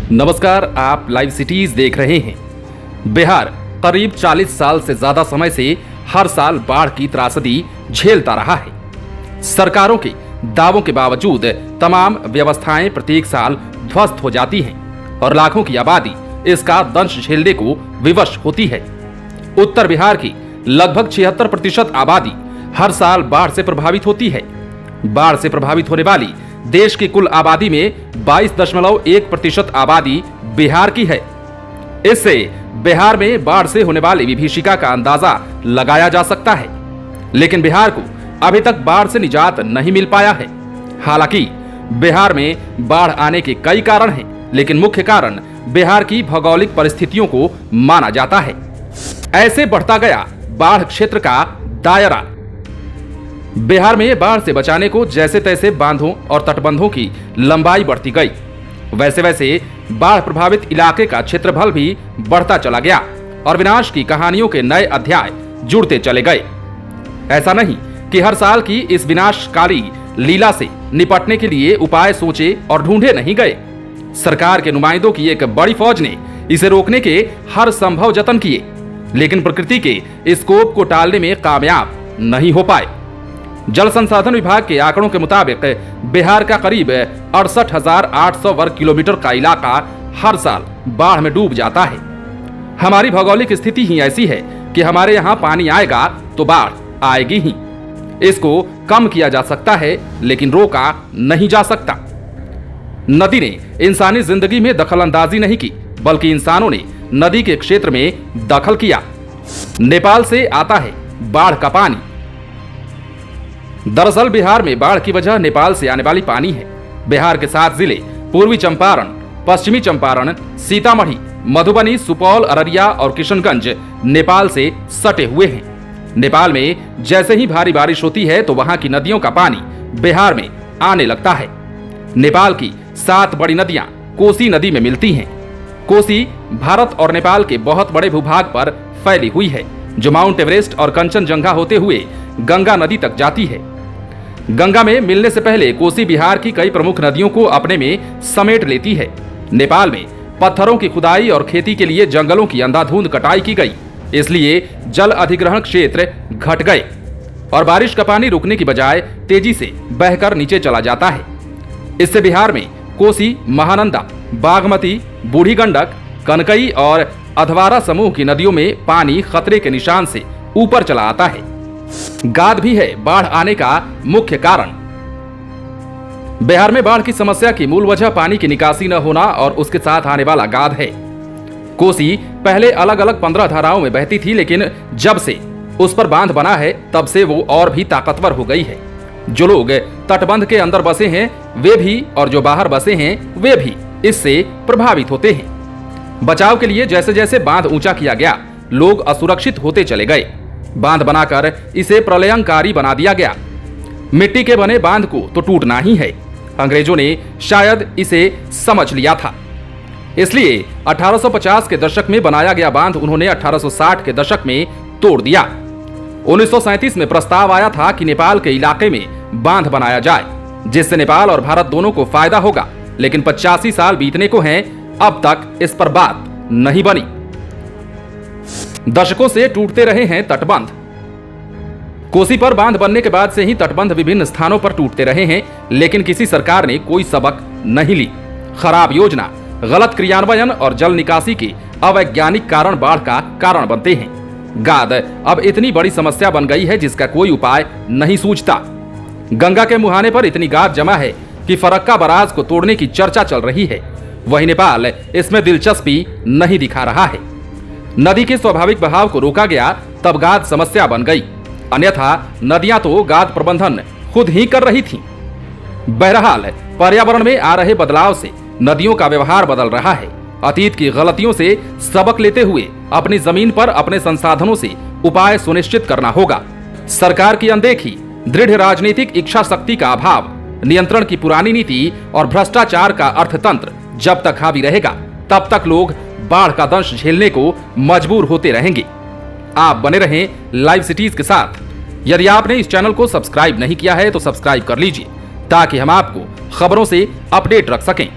नमस्कार, आप live cities देख रहे हैं। बिहार करीब 40 साल से ज्यादा समय से हर साल बाढ़ की त्रासदी झेलता रहा है। सरकारों के दावों के बावजूद तमाम व्यवस्थाएं प्रत्येक साल ध्वस्त हो जाती हैं और लाखों की आबादी इसका दंश झेलने को विवश होती है। उत्तर बिहार की लगभग 76% आबादी हर साल बाढ़ से प्रभावित होती है। बाढ़ से प्रभावित होने वाली देश की कुल आबादी में 22.1% आबादी बिहार की है। इससे बिहार में बाढ़ से होने वाली विभीषिका का अंदाजा लगाया जा सकता है, लेकिन बिहार को अभी तक बाढ़ से निजात नहीं मिल पाया है। हालांकि बिहार में बाढ़ आने के कई कारण हैं, लेकिन मुख्य कारण बिहार की भौगोलिक परिस्थितियों को माना जाता है। ऐसे बढ़ता गया बाढ़ क्षेत्र का दायरा। बिहार में बाढ़ से बचाने को जैसे तैसे बांधों और तटबंधों की लंबाई बढ़ती गई, वैसे वैसे बाढ़ प्रभावित इलाके का क्षेत्रफल भी बढ़ता चला गया और विनाश की कहानियों के नए अध्याय जुड़ते चले गए। ऐसा नहीं कि हर साल की इस विनाशकारी लीला से निपटने के लिए उपाय सोचे और ढूंढे नहीं गए। सरकार के नुमाइंदों की एक बड़ी फौज ने इसे रोकने के हर संभव जतन किए, लेकिन प्रकृति के इस कोप को टालने में कामयाब नहीं हो पाए। जल संसाधन विभाग के आंकड़ों के मुताबिक बिहार का करीब 68,800 वर्ग किलोमीटर का इलाका हर साल बाढ़ में डूब जाता है। हमारी भौगोलिक स्थिति ही ऐसी है कि हमारे यहाँ पानी आएगा तो बाढ़ आएगी ही। इसको कम किया जा सकता है, लेकिन रोका नहीं जा सकता। नदी ने इंसानी जिंदगी में दखल अंदाजी नहीं की, बल्कि इंसानों ने नदी के क्षेत्र में दखल किया। नेपाल से आता है बाढ़ का पानी। दरअसल बिहार में बाढ़ की वजह नेपाल से आने वाली पानी है। बिहार के 7 जिले पूर्वी चंपारण, पश्चिमी चंपारण, सीतामढ़ी, मधुबनी, सुपौल, अररिया और किशनगंज नेपाल से सटे हुए हैं। नेपाल में जैसे ही भारी बारिश होती है तो वहां की नदियों का पानी बिहार में आने लगता है। नेपाल की 7 बड़ी नदियां कोसी नदी में मिलती हैं। कोसी भारत और नेपाल के बहुत बड़े भूभाग पर फैली हुई है, जो माउंट एवरेस्ट और कंचनजंगा होते हुए गंगा नदी तक जाती है। गंगा में मिलने से पहले कोसी बिहार की कई प्रमुख नदियों को अपने में समेट लेती है। नेपाल में पत्थरों की खुदाई और खेती के लिए जंगलों की अंधाधुंध कटाई की गई, इसलिए जल अधिग्रहण क्षेत्र घट गए और बारिश का पानी रुकने की बजाय तेजी से बहकर नीचे चला जाता है। इससे बिहार में कोसी, महानंदा, बागमती, बूढ़ी गंडक, कनकई और अधवारा समूह की नदियों में पानी खतरे के निशान से ऊपर चला आता है। गाद भी है बाढ़ आने का मुख्य कारण। बिहार में बाढ़ की समस्या की मूल वजह पानी की निकासी न होना और उसके साथ आने वाला गाद है। कोसी पहले अलग अलग 15 धाराओं में बहती थी, लेकिन जब से उस पर बांध बना है तब से वो और भी ताकतवर हो गई है। जो लोग तटबंध के अंदर बसे हैं वे भी और जो बाहर बसे हैं वे भी इससे प्रभावित होते हैं। बचाव के लिए जैसे जैसे बांध ऊंचा किया गया, लोग असुरक्षित होते चले गए। बांध बनाकर इसे प्रलयंकारी बना दिया गया। मिट्टी के बने बांध को तो टूटना ही है। अंग्रेजों ने शायद इसे समझ लिया था, इसलिए 1850 के दशक में बनाया गया बांध उन्होंने 1860 के दशक में तोड़ दिया। 1937 में प्रस्ताव आया था कि नेपाल के इलाके में बांध बनाया जाए, जिससे नेपाल और भारत दोनों को फायदा होगा, लेकिन 85 साल बीतने को हैं, अब तक इस पर बात नहीं बनी। दशकों से टूटते रहे हैं तटबंध। कोसी पर बांध बनने के बाद से ही तटबंध विभिन्न स्थानों पर टूटते रहे हैं, लेकिन किसी सरकार ने कोई सबक नहीं ली। खराब योजना, गलत क्रियान्वयन और जल निकासी के अवैज्ञानिक कारण बाढ़ का कारण बनते हैं। गाद अब इतनी बड़ी समस्या बन गई है जिसका कोई उपाय नहीं सूझता। गंगा के मुहाने पर इतनी गाद जमा है कि फरक्का बराज को तोड़ने की चर्चा चल रही है। वही नेपाल इसमें दिलचस्पी नहीं दिखा रहा है। नदी के स्वाभाविक बहाव को रोका गया तब गाद समस्या बन गई, अन्यथा नदियां तो गाद प्रबंधन खुद ही कर रही थीं। बहरहाल पर्यावरण में आ रहे बदलाव से नदियों का व्यवहार बदल रहा है। अतीत की गलतियों से सबक लेते हुए अपनी जमीन पर अपने संसाधनों से उपाय सुनिश्चित करना होगा। सरकार की अनदेखी, दृढ़ राजनीतिक इच्छा शक्ति का अभाव, नियंत्रण की पुरानी नीति और भ्रष्टाचार का अर्थतंत्र जब तक हावी रहेगा तब तक लोग बाढ़ का दंश झेलने को मजबूर होते रहेंगे। आप बने रहें लाइव सिटीज के साथ। यदि आपने इस चैनल को सब्सक्राइब नहीं किया है तो सब्सक्राइब कर लीजिए, ताकि हम आपको खबरों से अपडेट रख सकें।